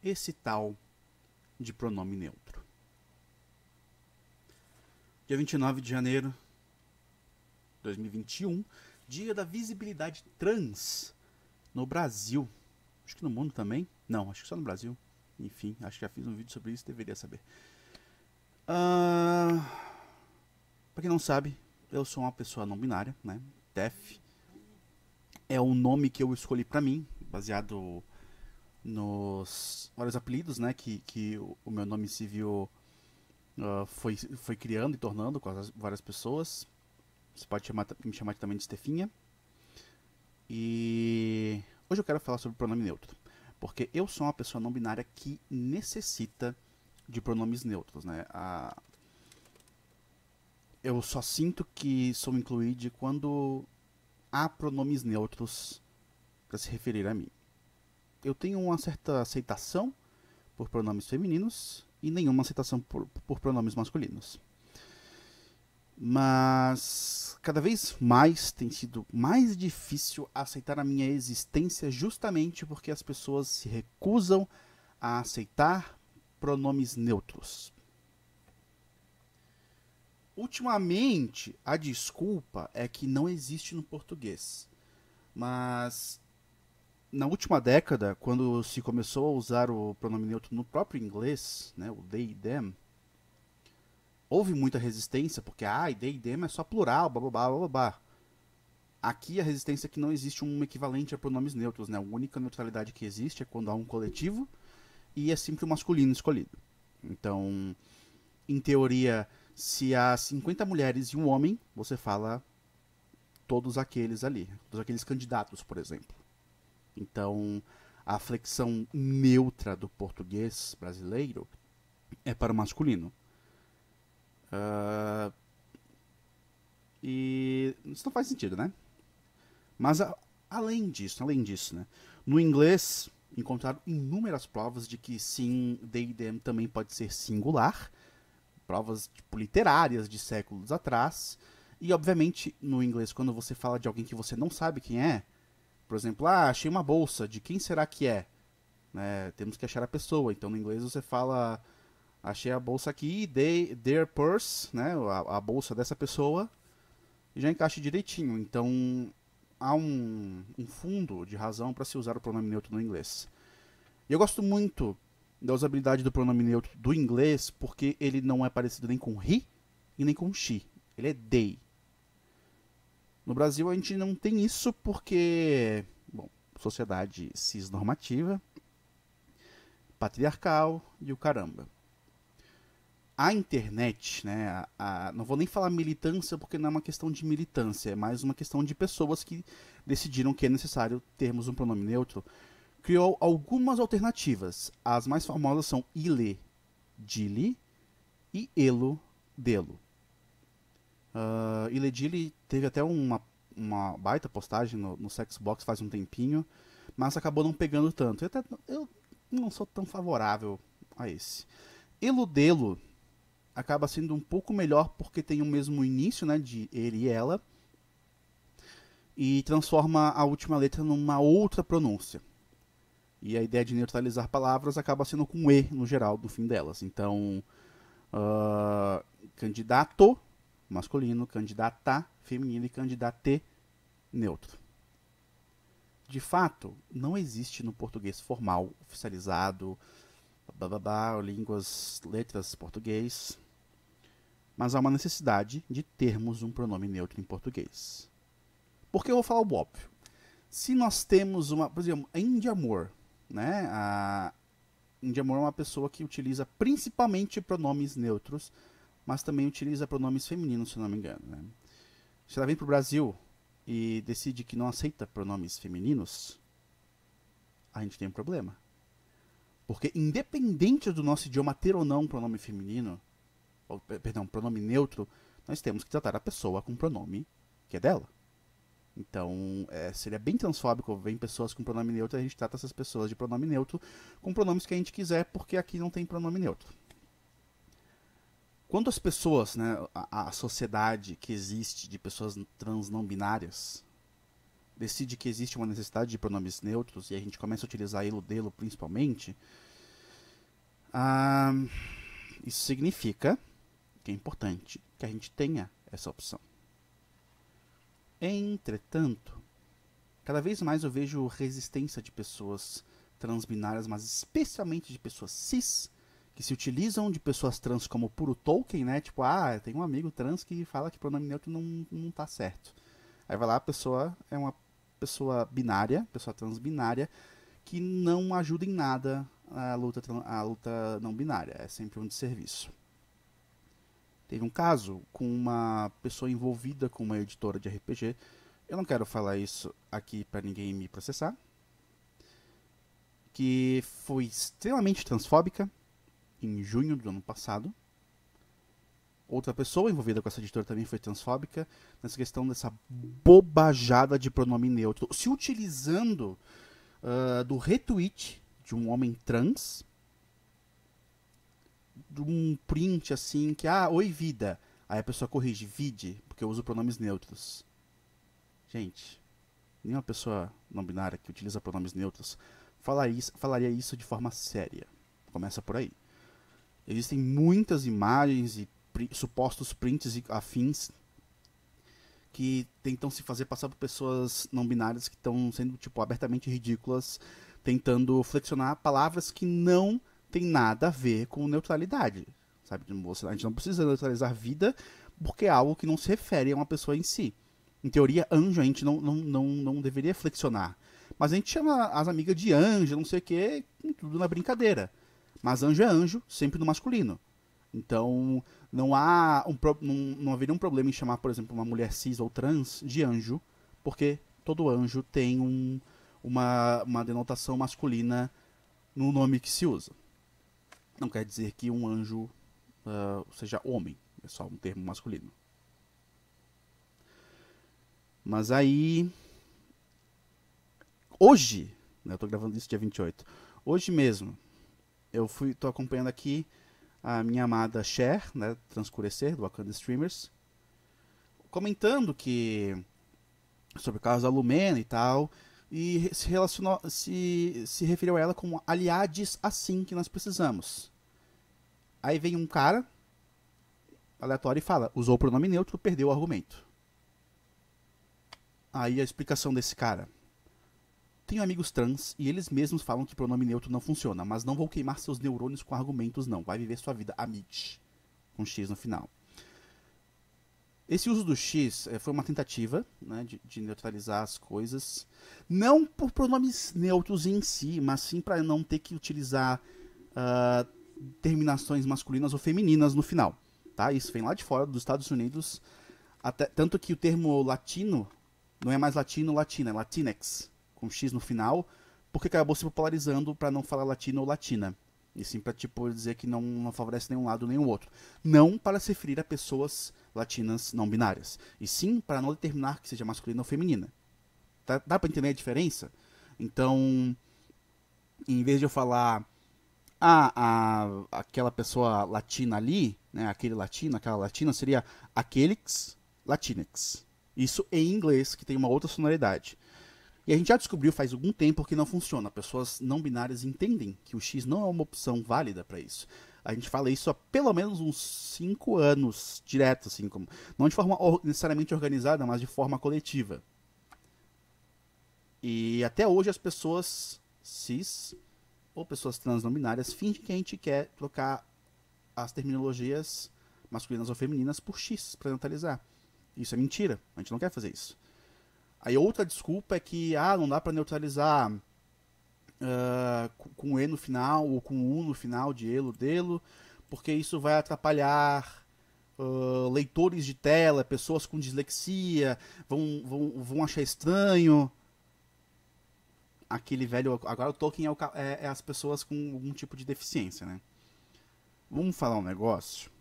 esse tal de pronome neutro. Dia 29 de janeiro de 2021, dia da visibilidade trans no Brasil. Acho que no mundo também. Não, acho que só no Brasil. Enfim, acho que já fiz um vídeo sobre isso, deveria saber. Pra quem não sabe, eu sou uma pessoa não binária, né? TEF é o nome que eu escolhi pra mim, baseado nos vários apelidos, né? Que o meu nome civil foi criando e tornando com as várias pessoas. Você pode me chamar também de Stefinha. E hoje eu quero falar sobre pronome neutro. Porque eu sou uma pessoa não binária que necessita de pronomes neutros, né? Eu só sinto que sou incluído quando há pronomes neutros para se referir a mim. Eu tenho uma certa aceitação por pronomes femininos e nenhuma aceitação por pronomes masculinos. Mas cada vez mais tem sido mais difícil aceitar a minha existência justamente porque as pessoas se recusam a aceitar pronomes neutros. Ultimamente, a desculpa é que não existe no português. Mas na última década, quando se começou a usar o pronome neutro no próprio inglês, né, o they e them, houve muita resistência, porque they e them é só plural, blá blá blá blá blá. Aqui a resistência é que não existe um equivalente a pronomes neutros, né? A única neutralidade que existe é quando há um coletivo e é sempre o masculino escolhido. Então, em teoria, se há 50 mulheres e um homem, você fala todos aqueles ali, todos aqueles candidatos, por exemplo. Então, a flexão neutra do português brasileiro é para o masculino. E isso não faz sentido, né? Mas além disso, né? No inglês, encontraram inúmeras provas de que sim, they, them também pode ser singular. Provas tipo, literárias de séculos atrás. E, obviamente, no inglês, quando você fala de alguém que você não sabe quem é, por exemplo, achei uma bolsa, de quem será que é? Né? Temos que achar a pessoa. Então, no inglês, você fala, achei a bolsa aqui, their purse, né? A bolsa dessa pessoa, e já encaixa direitinho. Então, há um fundo de razão para se usar o pronome neutro no inglês. E eu gosto muito da usabilidade do pronome neutro do inglês, porque ele não é parecido nem com he e nem com she. Ele é they. No Brasil a gente não tem isso porque, bom, sociedade cisnormativa, patriarcal e o caramba. A internet, né, não vou nem falar militância porque não é uma questão de militância, é mais uma questão de pessoas que decidiram que é necessário termos um pronome neutro, criou algumas alternativas. As mais famosas são ile, dile e elo, delo. Ile dile teve até uma baita postagem no Sexbox faz um tempinho, mas acabou não pegando tanto. Eu não sou tão favorável a esse. Eludelo acaba sendo um pouco melhor porque tem o mesmo início, né, de ele e ela, e transforma a última letra numa outra pronúncia. E a ideia de neutralizar palavras acaba sendo com E no geral do fim delas. Então, candidato masculino, candidata feminino e candidate neutro. De fato, não existe no português formal, oficializado, línguas, letras português, mas há uma necessidade de termos um pronome neutro em português. Porque eu vou falar o óbvio. Se nós temos uma, por exemplo, a Indy Amor, né? A Indy Amor é uma pessoa que utiliza principalmente pronomes neutros, mas também utiliza pronomes femininos, se não me engano. Né? Se ela vem para o Brasil e decide que não aceita pronomes femininos, a gente tem um problema. Porque independente do nosso idioma ter ou não um pronome feminino, pronome neutro, nós temos que tratar a pessoa com o pronome que é dela. Então, seria bem transfóbico. Vem pessoas com pronome neutro, a gente trata essas pessoas de pronome neutro com pronomes que a gente quiser, porque aqui não tem pronome neutro. Quando as pessoas, né, a sociedade que existe de pessoas trans não binárias, decide que existe uma necessidade de pronomes neutros e a gente começa a utilizar ele, dele principalmente, Ah, isso significa que é importante que a gente tenha essa opção. Entretanto, cada vez mais eu vejo resistência de pessoas transbinárias, mas especialmente de pessoas cis, que se utilizam de pessoas trans como puro token, né? Tipo, tem um amigo trans que fala que pronome neutro não tá certo. Aí vai lá, a pessoa é uma pessoa binária, pessoa transbinária, que não ajuda em nada a luta não binária. É sempre um desserviço. Teve um caso com uma pessoa envolvida com uma editora de RPG. Eu não quero falar isso aqui para ninguém me processar. Que foi extremamente transfóbica em junho do ano passado. Outra pessoa envolvida com essa editora também foi transfóbica nessa questão dessa bobajada de pronome neutro, se utilizando do retweet de um homem trans, de um print assim que, oi vida, aí a pessoa corrige, vide, porque eu uso pronomes neutros. Gente, nenhuma pessoa não binária que utiliza pronomes neutros falaria isso de forma séria. Começa por aí. Existem muitas imagens e supostos prints e afins que tentam se fazer passar por pessoas não binárias que estão sendo tipo abertamente ridículas, tentando flexionar palavras que não tem nada a ver com neutralidade, sabe? A gente não precisa neutralizar vida porque é algo que não se refere a uma pessoa em si. Em teoria, anjo a gente não deveria flexionar. Mas a gente chama as amigas de anjo, não sei o que, tudo na brincadeira. Mas anjo é anjo, sempre no masculino. Então, não haveria um problema em chamar, por exemplo, uma mulher cis ou trans de anjo, porque todo anjo tem uma denotação masculina no nome que se usa. Não quer dizer que um anjo seja homem, é só um termo masculino. Mas aí, hoje, né, eu tô gravando isso dia 28, hoje mesmo, tô acompanhando aqui a minha amada Cher, né, Transcurecer, do Wakanda Streamers, comentando sobre o caso da Lumena e tal, e se referiu a ela como aliades assim que nós precisamos. Aí vem um cara aleatório e fala, usou o pronome neutro, perdeu o argumento. Aí a explicação desse cara. Tenho amigos trans e eles mesmos falam que pronome neutro não funciona, mas não vou queimar seus neurônios com argumentos não. Vai viver sua vida, amite. Com X no final. Esse uso do X foi uma tentativa, né, de neutralizar as coisas. Não por pronomes neutros em si, mas sim para não ter que utilizar terminações masculinas ou femininas no final. Tá? Isso vem lá de fora dos Estados Unidos. Tanto que o termo latino não é mais latino, latina, é latinex, com X no final, porque acabou se popularizando para não falar latino ou latina. E sim para tipo, dizer que não favorece nenhum lado nem o outro. Não para se referir a pessoas latinas não binárias. E sim para não determinar que seja masculina ou feminina. Dá para entender a diferença? Então, em vez de eu falar aquela pessoa latina ali, né, aquele latino, aquela latina, seria aqueles latinex. Isso em inglês, que tem uma outra sonoridade. E a gente já descobriu faz algum tempo que não funciona. Pessoas não binárias entendem que o X não é uma opção válida para isso. A gente fala isso há pelo menos uns 5 anos direto, assim, não de forma necessariamente organizada, mas de forma coletiva. E até hoje as pessoas cis ou pessoas trans não binárias fingem que a gente quer trocar as terminologias masculinas ou femininas por X para neutralizar. Isso é mentira, a gente não quer fazer isso. Aí outra desculpa é que não dá para neutralizar com E no final ou com U no final de elo, delo, porque isso vai atrapalhar leitores de tela, pessoas com dislexia, vão achar estranho. Aquele velho... Agora o Tolkien é as pessoas com algum tipo de deficiência, né? Vamos falar um negócio.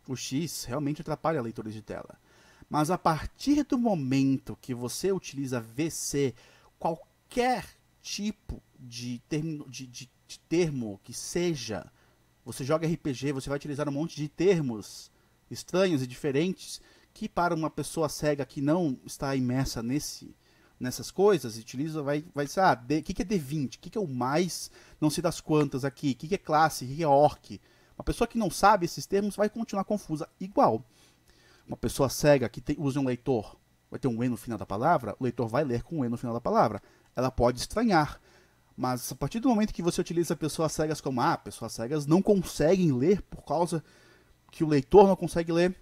O X realmente atrapalha leitores de tela. Mas a partir do momento que você utiliza VC, qualquer tipo de termo que seja, você joga RPG, você vai utilizar um monte de termos estranhos e diferentes que para uma pessoa cega que não está imersa nessas coisas, vai ser, o que é D20, o que é o mais, não sei das quantas aqui, o que é classe, o que é orc. Uma pessoa que não sabe esses termos vai continuar confusa igual. Uma pessoa cega que usa um leitor, vai ter um E no final da palavra, o leitor vai ler com um E no final da palavra. Ela pode estranhar, mas a partir do momento que você utiliza pessoas cegas como, pessoas cegas não conseguem ler por causa que o leitor não consegue ler,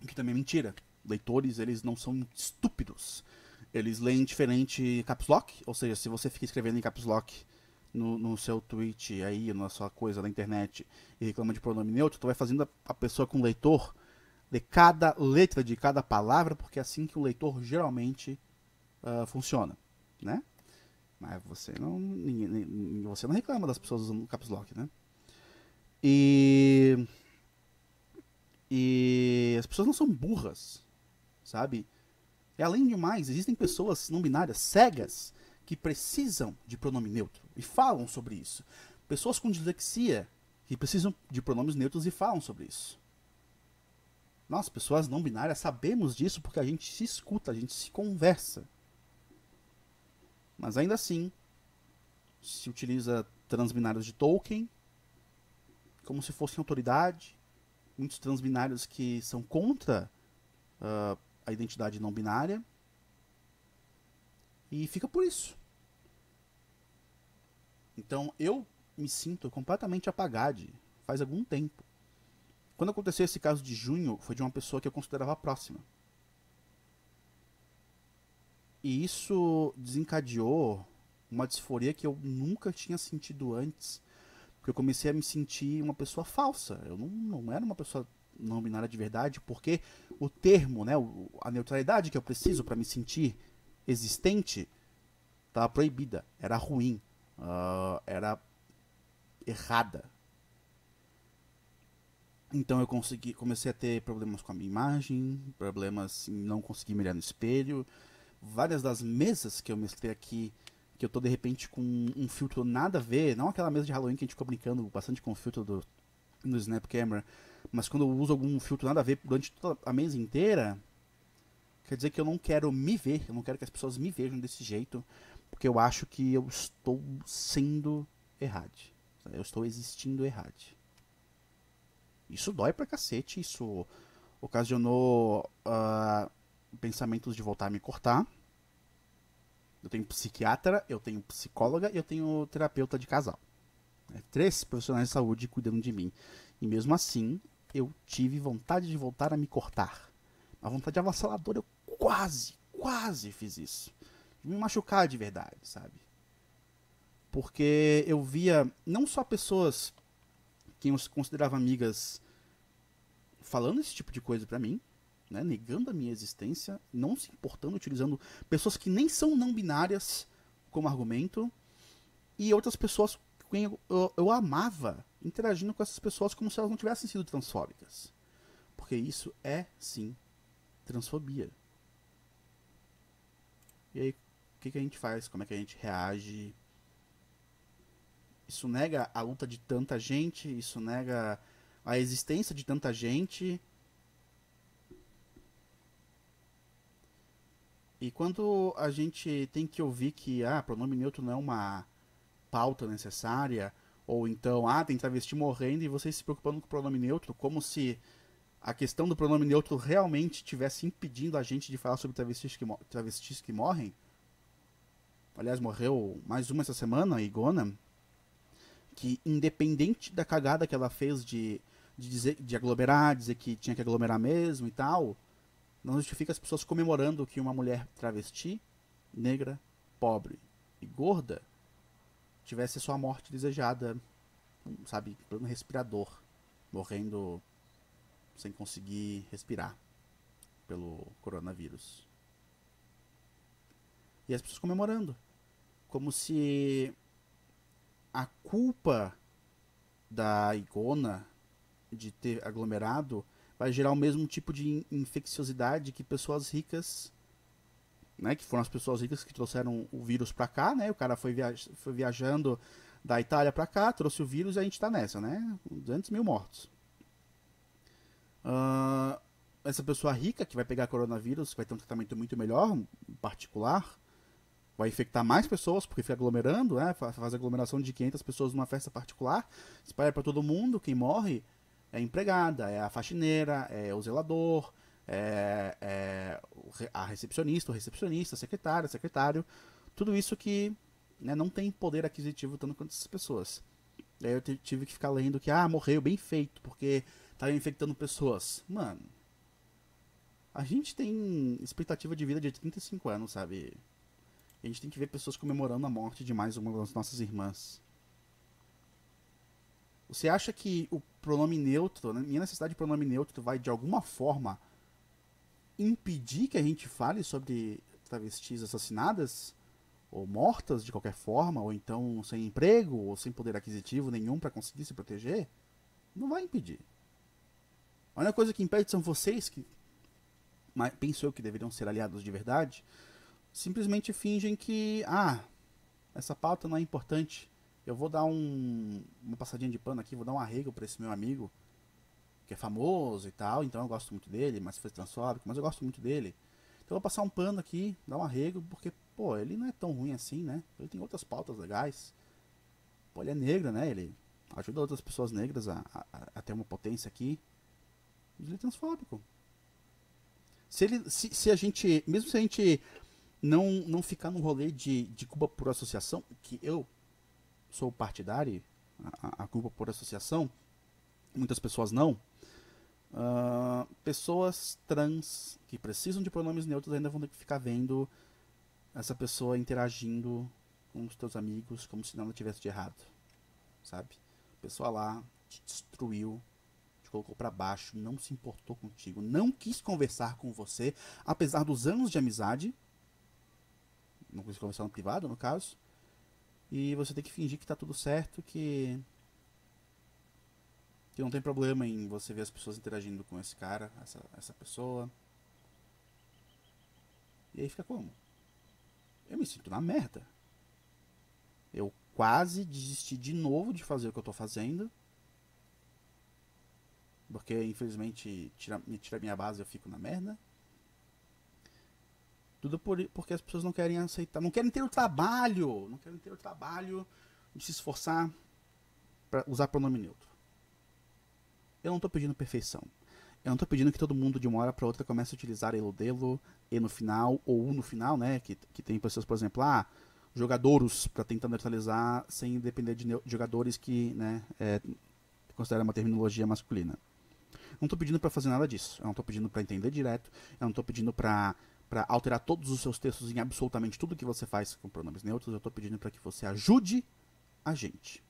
o que também é mentira. Leitores, eles não são estúpidos. Eles leem diferente caps lock, ou seja, se você fica escrevendo em caps lock no seu tweet aí, na sua coisa na internet, e reclama de pronome neutro, tu vai fazendo a pessoa com o leitor ler cada letra de cada palavra, porque é assim que o leitor geralmente funciona, né? Mas você não reclama das pessoas usando caps lock, né? E as pessoas não são burras, sabe? E além de mais, existem pessoas não binárias cegas que precisam de pronome neutro e falam sobre isso. Pessoas com dislexia que precisam de pronomes neutros e falam sobre isso. Nós, pessoas não binárias, sabemos disso porque a gente se escuta, a gente se conversa. Mas ainda assim, se utiliza transbinários de Tolkien como se fossem autoridade. Muitos transbinários que são contra a identidade não binária. E fica por isso. Então eu me sinto completamente apagado faz algum tempo. Quando aconteceu esse caso de junho, foi de uma pessoa que eu considerava próxima. E isso desencadeou uma disforia que eu nunca tinha sentido antes. Porque eu comecei a me sentir uma pessoa falsa. Eu não era uma pessoa não binária de verdade, porque o termo, né, a neutralidade que eu preciso para me sentir existente, estava proibida. Era ruim. Era errada. Então eu comecei a ter problemas com a minha imagem, problemas em não conseguir me olhar no espelho. Várias das mesas que eu mestrei aqui, que eu tô de repente com um filtro nada a ver, não aquela mesa de Halloween que a gente ficou brincando bastante com o filtro no Snap Camera, mas quando eu uso algum filtro nada a ver durante toda a mesa inteira, quer dizer que eu não quero me ver, eu não quero que as pessoas me vejam desse jeito, porque eu acho que eu estou sendo errado. Eu estou existindo errado. Isso dói pra cacete, isso ocasionou pensamentos de voltar a me cortar. Eu tenho psiquiatra, eu tenho psicóloga e eu tenho terapeuta de casal. 3 profissionais de saúde cuidando de mim. E mesmo assim, eu tive vontade de voltar a me cortar. Uma vontade avassaladora, eu quase fiz isso. De me machucar de verdade, sabe? Porque eu via não só pessoas que eu considerava amigas falando esse tipo de coisa pra mim, né, negando a minha existência, não se importando, utilizando pessoas que nem são não binárias como argumento, e outras pessoas que eu amava interagindo com essas pessoas como se elas não tivessem sido transfóbicas. Porque isso é, sim, transfobia. E aí, o que a gente faz? Como é que a gente reage? Isso nega a luta de tanta gente, isso nega a existência de tanta gente. E quando a gente tem que ouvir que pronome neutro não é uma pauta necessária, ou então, tem travesti morrendo e vocês se preocupando com o pronome neutro, como se a questão do pronome neutro realmente estivesse impedindo a gente de falar sobre travestis que morrem. Aliás, morreu mais uma essa semana, a Igona, que independente da cagada que ela fez de aglomerar, dizer que tinha que aglomerar mesmo e tal, não justifica as pessoas comemorando que uma mulher travesti, negra, pobre e gorda tivesse sua morte desejada, sabe, plano respirador, morrendo sem conseguir respirar pelo coronavírus. E as pessoas comemorando, como se a culpa da Igona de ter aglomerado vai gerar o mesmo tipo de infecciosidade que pessoas ricas, né, que foram as pessoas ricas que trouxeram o vírus pra cá, né, o cara foi viajando da Itália pra cá, trouxe o vírus e a gente tá nessa, né, 200 mil mortos. Essa pessoa rica que vai pegar coronavírus, que vai ter um tratamento muito melhor, em particular, vai infectar mais pessoas, porque fica aglomerando, né? Faz aglomeração de 500 pessoas numa festa particular, espalha para todo mundo, quem morre é a empregada, é a faxineira, é o zelador, a recepcionista, o recepcionista, a secretária, o secretário, tudo isso que, né, não tem poder aquisitivo tanto quanto essas pessoas. E aí eu tive que ficar lendo que, morreu, bem feito, porque tá infectando pessoas. Mano, a gente tem expectativa de vida de 35 anos, sabe? A gente tem que ver pessoas comemorando a morte de mais uma das nossas irmãs. Você acha que o pronome neutro, né, minha necessidade de pronome neutro, vai de alguma forma impedir que a gente fale sobre travestis assassinadas? Ou mortas de qualquer forma? Ou então sem emprego? Ou sem poder aquisitivo nenhum para conseguir se proteger? Não vai impedir. A única coisa que impede são vocês, que penso eu que deveriam ser aliados de verdade, simplesmente fingem que, essa pauta não é importante. Eu vou dar uma passadinha de pano aqui, vou dar um arrego para esse meu amigo, que é famoso e tal, então eu gosto muito dele, mas foi transfóbico, mas eu gosto muito dele. Então eu vou passar um pano aqui, dar um arrego, porque, pô, ele não é tão ruim assim, né? Ele tem outras pautas legais. Pô, ele é negro, né? Ele ajuda outras pessoas negras a ter uma potência aqui. Mas ele é transfóbico. Se a gente, mesmo se a gente não ficar no rolê de culpa por associação, que eu sou partidário, a culpa por associação, muitas pessoas não, pessoas trans que precisam de pronomes neutros ainda vão ter que ficar vendo essa pessoa interagindo com os teus amigos como se nada tivesse de errado, sabe? A pessoa lá te destruiu, te colocou pra baixo, não se importou contigo, não quis conversar com você, apesar dos anos de amizade, não quis conversar no privado, no caso, e você tem que fingir que tá tudo certo, que não tem problema em você ver as pessoas interagindo com esse cara, essa pessoa. E aí fica como? Eu me sinto na merda. Eu quase desisti de novo de fazer o que eu tô fazendo. Porque, infelizmente, me tira minha base e eu fico na merda. Tudo porque as pessoas não querem aceitar, não querem ter o trabalho. Não querem ter o trabalho de se esforçar pra usar pronome neutro. Eu não tô pedindo perfeição. Eu não tô pedindo que todo mundo de uma hora pra outra comece a utilizar ele delo, e no final, ou no final, né? Que tem pessoas, por exemplo, jogadores pra tentar neutralizar sem depender de jogadores que, né, considera uma terminologia masculina. Não tô pedindo pra fazer nada disso. Eu não tô pedindo pra entender direto. Eu não tô pedindo pra alterar todos os seus textos em absolutamente tudo que você faz com pronomes neutros. Eu tô pedindo pra que você ajude a gente.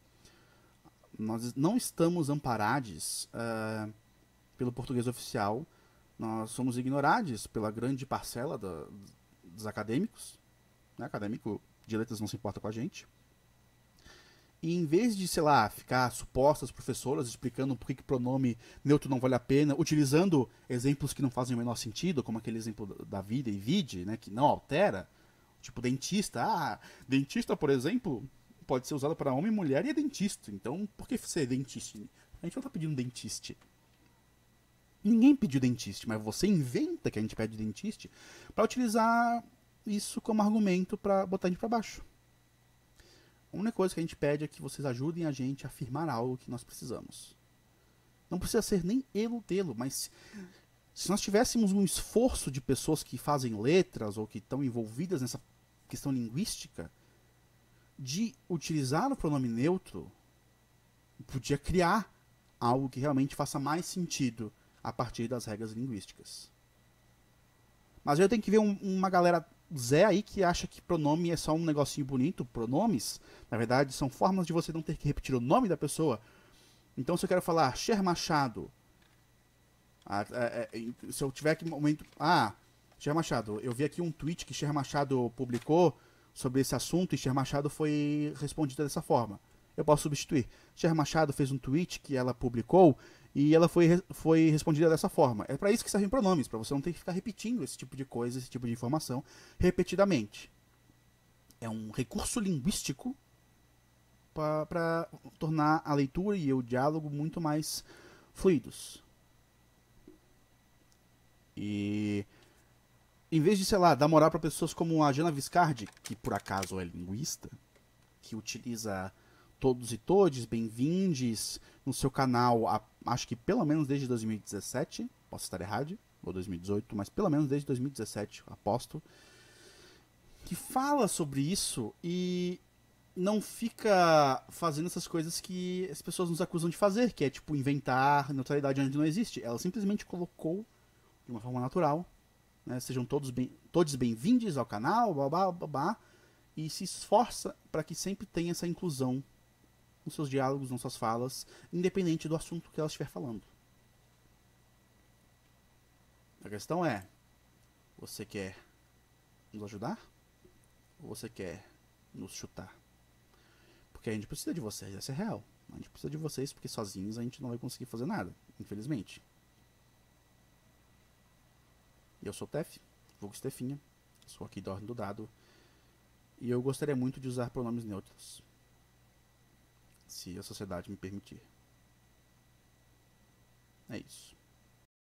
Nós não estamos amparados pelo português oficial. Nós somos ignorados pela grande parcela dos acadêmicos. Né? Acadêmico de letras não se importa com a gente. E em vez de, sei lá, ficar supostas professoras explicando por que pronome neutro não vale a pena, utilizando exemplos que não fazem o menor sentido, como aquele exemplo da vida e vide, né, que não altera, tipo dentista. Dentista, por exemplo, pode ser usado para homem, mulher e é dentista. Então, por que ser dentista? A gente não tá pedindo dentista. Ninguém pediu dentista, mas você inventa que a gente pede dentista para utilizar isso como argumento para botar a gente para baixo. A única coisa que a gente pede é que vocês ajudem a gente a afirmar algo que nós precisamos. Não precisa ser nem eu dele, mas se nós tivéssemos um esforço de pessoas que fazem letras ou que estão envolvidas nessa questão linguística, de utilizar o pronome neutro, podia criar algo que realmente faça mais sentido a partir das regras linguísticas. Mas eu tenho que ver uma galera Zé aí que acha que pronome é só um negocinho bonito. Pronomes, na verdade, são formas de você não ter que repetir o nome da pessoa. Então, se eu quero falar Cher Machado, se eu tiver aqui um momento... Cher Machado, eu vi aqui um tweet que Cher Machado publicou sobre esse assunto e Cher Machado foi respondida dessa forma. Eu posso substituir. Cher Machado fez um tweet que ela publicou e ela foi respondida dessa forma. É para isso que servem pronomes, para você não ter que ficar repetindo esse tipo de coisa, esse tipo de informação repetidamente. É um recurso linguístico para tornar a leitura e o diálogo muito mais fluidos. E Em vez de, sei lá, dar moral pra pessoas como a Jana Viscardi, que por acaso é linguista, que utiliza todos e todes, bem-vindes no seu canal, acho que pelo menos desde 2017, posso estar errado, ou 2018, mas pelo menos desde 2017, aposto, que fala sobre isso e não fica fazendo essas coisas que as pessoas nos acusam de fazer, que é tipo inventar neutralidade onde não existe. Ela simplesmente colocou de uma forma natural, né, sejam todos bem-vindos ao canal, blá, blá, blá, e se esforça para que sempre tenha essa inclusão nos seus diálogos, nas suas falas, independente do assunto que ela estiver falando. A questão é, você quer nos ajudar? Ou você quer nos chutar? Porque a gente precisa de vocês, essa é real. A gente precisa de vocês porque sozinhos a gente não vai conseguir fazer nada, infelizmente. E eu sou o Tef, vulgo Stefinha, sou aqui da Ordem do Dado, e eu gostaria muito de usar pronomes neutros, se a sociedade me permitir. É isso.